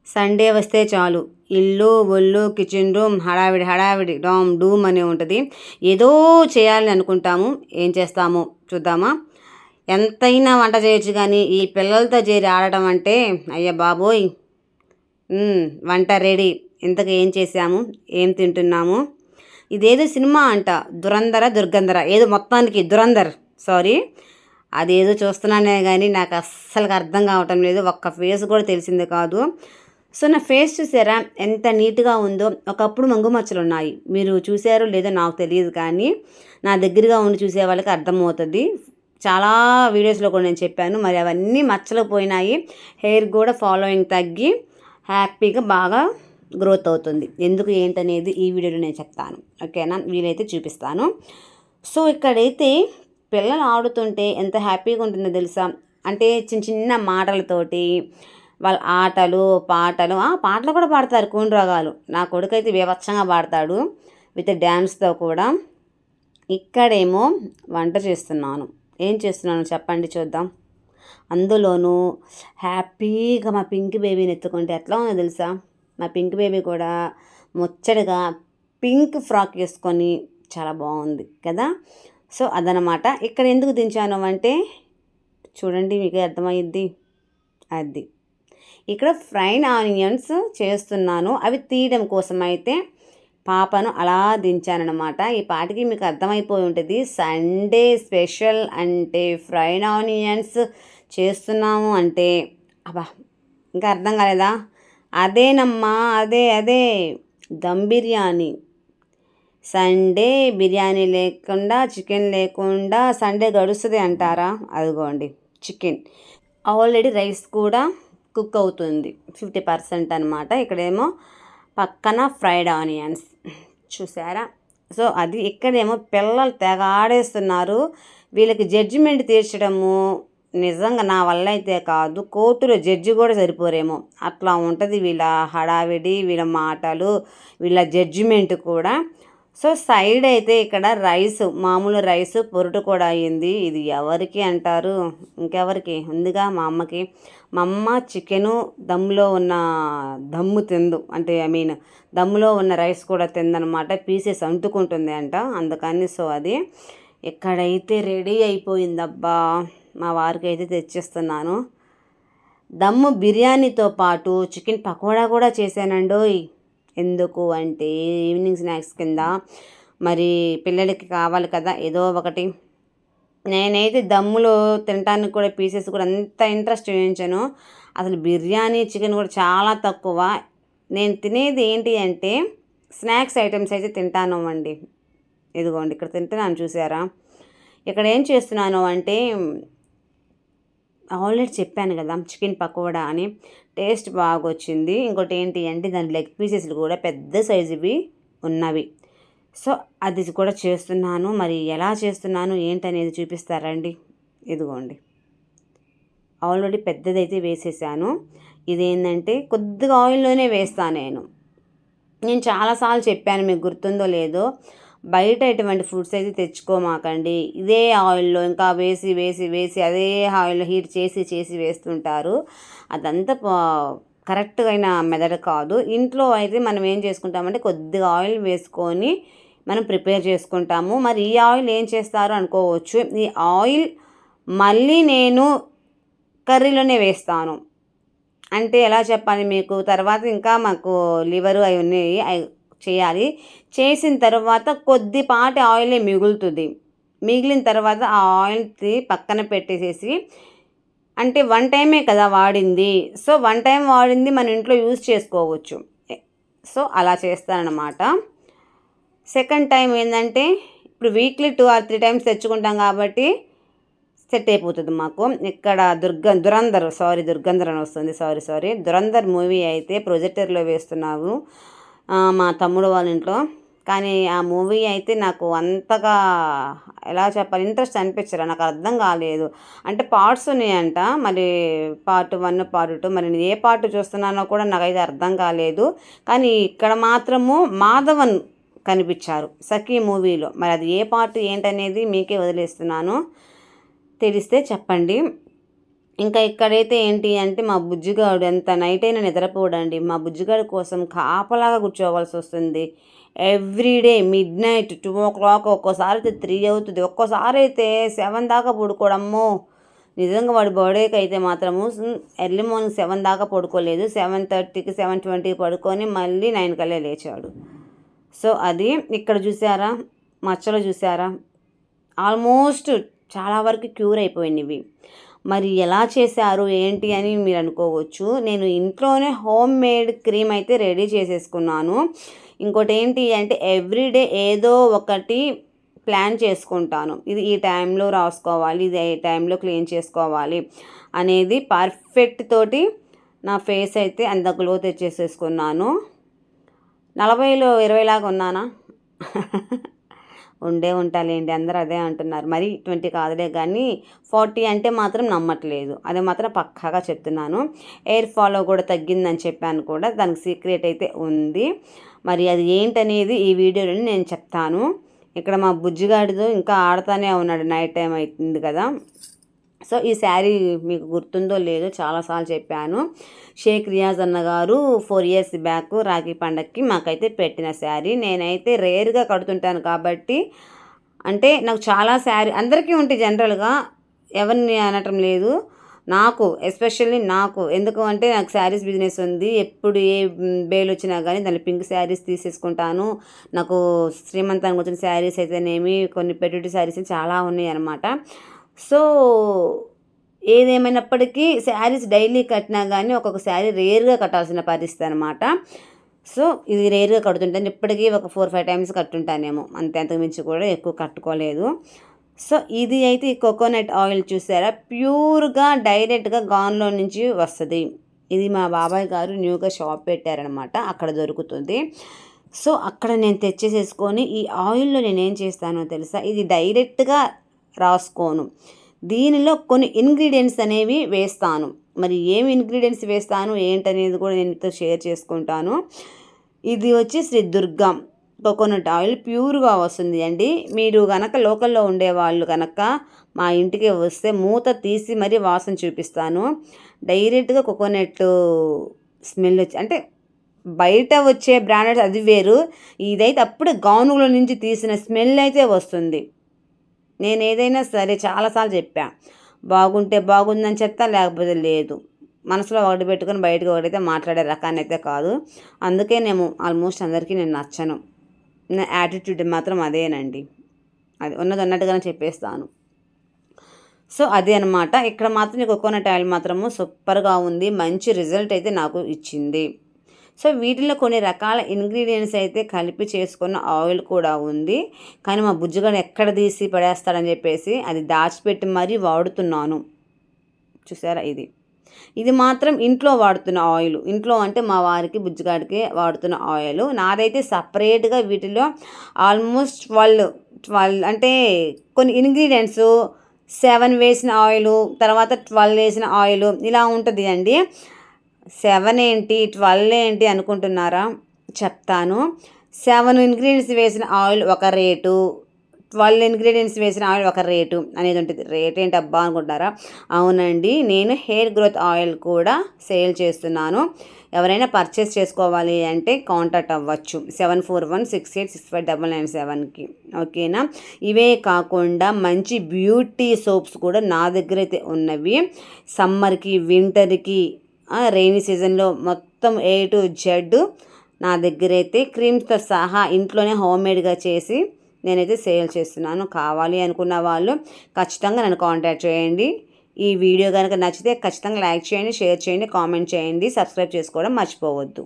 Sunday వస్తే చాలు ఇల్లు ఒళ్ళు కిచెన్ రూమ్ హడావిడి హడావిడి డామ్ డూమ్ అని ఉంటుంది. ఏదో చేయాలని అనుకుంటాము, ఏం చేస్తాము చూద్దామా. ఎంతైనా వంట చేయొచ్చు కానీ ఈ పిల్లలతో చేరి ఆడటం అంటే అయ్య బాబోయ్. వంట రెడీ. ఇంతకు ఏం చేసాము, ఏం తింటున్నాము. ఇదేదో సినిమా అంట, దురంధర ఏదో మొత్తానికి దురంధర్, సారీ, అదేదో చూస్తున్నానే కానీ నాకు అస్సలు అర్థం కావటం లేదు. ఒక్క ఫేస్ కూడా తెలిసింది కాదు. సో నా ఫేస్ చూసారా ఎంత నీట్గా ఉందో. ఒకప్పుడు మంగుమచ్చలు ఉన్నాయి, మీరు చూసారో లేదో నాకు తెలియదు, కానీ నా దగ్గరగా ఉండి చూసే వాళ్ళకి అర్థమవుతుంది. చాలా వీడియోస్లో కూడా నేను చెప్పాను, మరి అవన్నీ మచ్చలు పోయినాయి. హెయిర్ కూడా ఫాలోయింగ్ తగ్గి హ్యాపీగా బాగా గ్రోత్ అవుతుంది. ఎందుకు ఏంటనేది ఈ వీడియోలో నేను చెప్తాను, ఓకేనా. వీలైతే చూపిస్తాను. సో ఇక్కడైతే పిల్లలు ఆడుతుంటే ఎంత హ్యాపీగా ఉంటుందో తెలుసా. అంటే చిన్న చిన్న మాటలతోటి వాళ్ళ ఆటలు పాటలు, పాటలు కూడా పాడతారు కూని రాగాలు. నా కొడుకు అయితే బీభత్సంగా పాడతాడు విత్ డ్యాన్స్తో కూడా. ఇక్కడేమో వంట చేస్తున్నాను. ఏం చేస్తున్నాను చెప్పండి చూద్దాం. అందులోనూ హ్యాపీగా మా పింక్ బేబీని ఎత్తుకుంటే ఎట్లా ఉందో తెలుసా. మా పింక్ బేబీ కూడా ముచ్చటగా పింక్ ఫ్రాక్ వేసుకొని చాలా బాగుంది కదా. సో అదనమాట. ఇక్కడ ఎందుకు దించాను అంటే చూడండి, మీకు అర్థమైద్ది. అది ఇక్కడ ఫ్రైడ్ ఆనియన్స్ చేస్తున్నాను. అవి తీయడం కోసం అయితే పాపను అలా దించానమాట. ఈ పాటికి మీకు అర్థమైపోయి ఉంటుంది, సండే స్పెషల్ అంటే ఫ్రైడ్ ఆనియన్స్ చేస్తున్నాము అంటే. అబ్బా, ఇంకా అర్థం కాలేదా? అదేనమ్మా, అదే దమ్ బిర్యానీ. సండే బిర్యానీ లేకుండా, చికెన్ లేకుండా సండే గడుస్తుంది అంటారా? అదిగోండి చికెన్. ఆల్రెడీ రైస్ కూడా కుక్ అవుతుంది 50% అనమాట. ఇక్కడేమో పక్కన ఫ్రైడ్ ఆనియన్స్ చూసారా. సో అది ఇక్కడేమో పిల్లలు తెగ ఆడేస్తున్నారు. వీళ్ళకి జడ్జిమెంట్ తీర్చడము నిజంగా నా వల్ల అయితే కాదు. కోర్టులో జడ్జి కూడా సరిపోరేమో, అట్లా ఉంటుంది వీళ్ళ హడావిడి, వీళ్ళ మాటలు, వీళ్ళ జడ్జిమెంట్ కూడా. సో సైడ్ అయితే ఇక్కడ రైస్, మామూలు రైస్ పొరుటు కూడా అయ్యింది. ఇది ఎవరికి అంటారు, ఇంకెవరికి ఉందిగా, మా అమ్మకి. మా అమ్మ చికెను దమ్ములో ఉన్న దమ్ము తిందు, అంటే దమ్ములో ఉన్న రైస్ కూడా తిందనమాట. పీసెస్ అంటుకుంటుంది అంట, అందుకని. సో అది ఎక్కడైతే రెడీ అయిపోయిందబ్బా. మా వారికి అయితే తెచ్చిస్తున్నాను. దమ్ము బిర్యానీతో పాటు చికెన్ పకోడా కూడా చేశానండోయ్. ఎందుకు అంటే ఈవినింగ్ స్నాక్స్ కింద, మరి పిల్లలకి కావాలి కదా ఏదో ఒకటి. నేనైతే దమ్ములో తినడానికి కూడా పీసెస్ కూడా అంత ఇంట్రెస్ట్ చూపించాను. అసలు బిర్యానీ చికెన్ కూడా చాలా తక్కువ. నేను తినేది ఏంటి అంటే స్నాక్స్ ఐటమ్స్ అయితే తింటాను అండి. ఇదిగోండి ఇక్కడ తింటున్నాను చూసారా. ఇక్కడ ఏం చేస్తున్నాను అంటే ఆల్రెడీ చెప్పాను కదా చికెన్ పకోడా అని, టేస్ట్ బాగా వచ్చింది. ఇంకోటి ఏంటి అంటే దాని లెగ్ పీసెస్లు కూడా పెద్ద సైజువి ఉన్నవి. సో అది కూడా చేస్తున్నాను. మరి ఎలా చేస్తున్నాను ఏంటనేది చూపిస్తారండి. ఇదిగోండి ఆల్రెడీ పెద్దదైతే వేసేసాను. ఇదేంటంటే కొద్దిగా ఆయిల్లోనే వేస్తాను నేను చాలాసార్లు చెప్పాను, మీకు గుర్తుందో లేదో. బయట ఎటువంటి ఫుడ్స్ అయితే తెచ్చుకోమాకండి. ఇదే ఆయిల్లో ఇంకా వేసి వేసి వేసి అదే ఆయిల్లో హీట్ చేసి వేస్తుంటారు. అదంతా కరెక్ట్గా అయిన మెథడ్ కాదు. ఇంట్లో అయితే మనం ఏం చేసుకుంటామంటే కొద్దిగా ఆయిల్ వేసుకొని మనం ప్రిపేర్ చేసుకుంటాము. మరి ఈ ఆయిల్ ఏం చేస్తారు అనుకోవచ్చు. ఈ ఆయిల్ మళ్ళీ నేను కర్రీలోనే వేస్తాను. అంటే ఎలా చెప్పాలి మీకు, తర్వాత ఇంకా మాకు లివరు అవి ఉన్నాయి, అవి చేయాలి. చేసిన తర్వాత కొద్దిపాటి ఆయిలే మిగులుతుంది. మిగిలిన తర్వాత ఆ ఆయిల్ని పక్కన పెట్టేసేసి, అంటే 1 టైమే కదా వాడింది, సో 1 టైం వాడింది మన ఇంట్లో యూజ్ చేసుకోవచ్చు. సో అలా చేస్తానన్నమాట. సెకండ్ టైం ఏంటంటే ఇప్పుడు వీక్లీ 2 or 3 టైమ్స్ తెచ్చుకుంటాం కాబట్టి సెట్ అయిపోతుంది మాకు. ఇక్కడ దురంధర్ అని వస్తుంది, సారీ దురంధర్ మూవీ అయితే ప్రొజెక్టర్లో వేస్తున్నాము మా తమ్ముడు వాళ్ళ ఇంట్లో. కానీ ఆ మూవీ అయితే నాకు అంతగా ఎలా చెప్పాలి ఇంట్రెస్ట్ అనిపించరా, నాకు అర్థం కాలేదు. అంటే పార్ట్స్ ఉన్నాయంట, మరి పార్ట్ 1 పార్ట్ 2, మరి నేను ఏ పార్ట్ చూస్తున్నానో కూడా నాకైతే అర్థం కాలేదు. కానీ ఇక్కడ మాత్రము మాధవన్ కనిపించారు సఖీ మూవీలో. మరి అది ఏ పార్ట్ ఏంటనేది మీకే వదిలేస్తున్నాను, తెలిస్తే చెప్పండి. ఇంకా ఇక్కడైతే ఏంటి అంటే మా బుజ్జిగాడు ఎంత నైట్ అయినా నిద్రపోడండి. మా బుజ్జిగాడి కోసం కాపలాగా కూర్చోవలసి వస్తుంది. ఎవ్రీడే మిడ్‌నైట్ 2:00 ఒక్కోసారి అయితే 3 అవుతుంది. ఒక్కోసారి అయితే 7 దాకా పడుకోవడమ్మో. నిజంగా వాడి బర్త్డేకి అయితే మాత్రము ఎర్లీ మార్నింగ్ 7 దాకా పడుకోలేదు. 7:30కి 7:20కి పడుకొని మళ్ళీ 9 కల్లా లేచాడు. సో అది ఇక్కడ చూసారా, మచ్చలు చూసారా, ఆల్మోస్ట్ చాలా వరకు క్యూర్ అయిపోయినవి. మరి ఎలా చేశారు ఏంటి అని మీరు అనుకోవచ్చు. నేను ఇంట్లోనే హోమ్ మేడ్ క్రీమ్ అయితే రెడీ చేసేసుకున్నాను. ఇంకోటి ఏంటి అంటే ఎవ్రీడే ఏదో ఒకటి ప్లాన్ చేసుకుంటాను. ఇది ఈ టైంలో రాసుకోవాలి, ఇది ఈ టైంలో క్లీన్ చేసుకోవాలి అనేది పర్ఫెక్ట్ తోటి నా ఫేస్ అయితే అంత గ్లో తెచ్చేసేసుకున్నాను. 40లో 20 లాగా ఉన్నానా? ఉంటాలేండి, అందరూ అదే అంటున్నారు. మరి 20 కాదులే కానీ 40 అంటే మాత్రం నమ్మట్లేదు. అది మాత్రం పక్కాగా చెప్తున్నాను. ఎయిర్ ఫాలో కూడా తగ్గిందని చెప్పాను కూడా, దానికి సీక్రెట్ అయితే ఉంది. మరి అది ఏంటనేది ఈ వీడియోలో నేను చెప్తాను. ఇక్కడ మా బుజ్జిగాడితో ఇంకా ఆడుతూనే ఉన్నాడు, నైట్ టైం అవుతుంది కదా. సో ఈ శారీ మీకు గుర్తుందో లేదో చాలాసార్లు చెప్పాను. షేక్ రియాజ్ అన్నగారు 4 years బ్యాక్ రాఖీ పండగకి మాకైతే పెట్టిన శారీ. నేనైతే రేర్గా కడుతుంటాను కాబట్టి, అంటే నాకు చాలా శారీ అందరికీ ఉంటాయి జనరల్గా, ఎవరిని అనటం లేదు. నాకు ఎస్పెషల్లీ నాకు ఎందుకు అంటే నాకు శారీస్ బిజినెస్ ఉంది. ఎప్పుడు ఏ బేల్ వచ్చినా కానీ దాని పింక్ శారీస్ తీసేసుకుంటాను. నాకు శ్రీమంతానికి వచ్చిన శారీస్ అయితేనేమి, కొన్ని పెట్టుబడి శారీస్ చాలా ఉన్నాయి అన్నమాట. సో ఏదేమైనప్పటికీ శారీస్ డైలీ కట్టినా కానీ ఒక్కొక్క శారీ రేర్గా కట్టాల్సిన పరిస్థితి అనమాట. సో ఇది రేర్గా కడుతుంటాను. ఇప్పటికీ ఒక 4-5 times కట్టుంటానేమో, అంతే, అంతకుమించి కూడా ఎక్కువ కట్టుకోలేదు. సో ఇది అయితే ఈ కోకోనట్ ఆయిల్ చూసారా, ప్యూర్గా డైరెక్ట్గా గాన్లో నుంచి వస్తుంది. ఇది మా బాబాయ్ గారు న్యూగా షాప్ పెట్టారనమాట, అక్కడ దొరుకుతుంది. సో అక్కడ నేను తెచ్చేసేసుకొని ఈ ఆయిల్లో నేనేం చేస్తానో తెలుసా, ఇది డైరెక్ట్గా రాసుకోను. దీనిలో కొన్ని ఇంగ్రీడియంట్స్ అనేవి వేస్తాను. మరి ఏమి ఇంగ్రీడియంట్స్ వేస్తాను ఏంటనేది కూడా నేను మీతో షేర్ చేసుకుంటాను. ఇది వచ్చి శ్రీ దుర్గా కోకోనట్ ఆయిల్ ప్యూర్గా వస్తుంది అండి. మీరు కనుక లోకల్లో ఉండేవాళ్ళు కనుక మా ఇంటికి వస్తే మూత తీసి మరీ వాసన చూపిస్తాను. డైరెక్ట్గా కోకోనట్ స్మెల్ వచ్చి, అంటే బయట వచ్చే బ్రాండెడ్ అది వేరు, ఇదైతే అప్పుడే గానుగుల నుంచి తీసిన స్మెల్ అయితే వస్తుంది. నేను ఏదైనా సరే చాలాసార్లు చెప్పా, బాగుంటే బాగుందని చెప్తా, లేకపోతే లేదు. మనసులో ఒకటి పెట్టుకొని బయటకు ఒకటైతే మాట్లాడే రకాన్ని అయితే కాదు. అందుకే నేను ఆల్మోస్ట్ అందరికీ నేను నచ్చను. నా యాటిట్యూడ్ మాత్రం అదేనండి, అది ఉన్నది ఉన్నట్టుగానే చెప్పేస్తాను. సో అదే అనమాట. ఇక్కడ మాత్రం కోకోనట్ ఆయిల్ మాత్రము సూపర్గా ఉంది, మంచి రిజల్ట్ అయితే నాకు ఇచ్చింది. సో వీటిలో కొన్ని రకాల ఇంగ్రీడియంట్స్ అయితే కలిపి చేసుకున్న ఆయిల్ కూడా ఉంది. కానీ మా బుజ్జిగాడు ఎక్కడ తీసి పడేస్తాడని చెప్పేసి అది దాచిపెట్టి మరీ వాడుతున్నాను. చూసారా, ఇది మాత్రం ఇంట్లో వాడుతున్న ఆయిల్. ఇంట్లో అంటే మా వారికి బుజ్జిగాడికి వాడుతున్న ఆయిల్. నాదైతే సపరేట్గా వీటిలో ఆల్మోస్ట్ 12 అంటే కొన్ని ఇంగ్రీడియంట్స్ 7 వేసిన ఆయిల్, తర్వాత 12 వేసిన ఆయిల్, ఇలా ఉంటుంది అండి. 7 ఏంటి 12 ఏంటి అనుకుంటున్నారా, చెప్తాను. 7 ఇంగ్రీడియంట్స్ వేసిన ఆయిల్ ఒక రేటు, 12 ఇంగ్రీడియంట్స్ వేసిన ఆయిల్ ఒక రేటు అనేది ఉంటుంది. రేట్ ఏంటి అబ్బా అనుకుంటారా? అవునండి, నేను హెయిర్ గ్రోత్ ఆయిల్ కూడా సేల్ చేస్తున్నాను. ఎవరైనా పర్చేస్ చేసుకోవాలి అంటే కాంటాక్ట్ అవ్వచ్చు 7416865997కి. ఓకేనా? ఇవే కాకుండా మంచి బ్యూటీ సోప్స్ కూడా నా దగ్గర అయితే ఉన్నవి. సమ్మర్కి, వింటర్కి, రెయినీ సీజన్లో మొత్తం A to Z నా దగ్గర అయితే క్రీమ్స్తో సహా ఇంట్లోనే హోమ్మేడ్గా చేసి నేనైతే సేల్ చేస్తున్నాను. కావాలి అనుకున్న వాళ్ళు ఖచ్చితంగా నన్ను కాంటాక్ట్ చేయండి. ఈ వీడియో కనుక నచ్చితే ఖచ్చితంగా లైక్ చేయండి, షేర్ చేయండి, కామెంట్ చేయండి, సబ్స్క్రైబ్ చేసుకోవడం మర్చిపోవద్దు.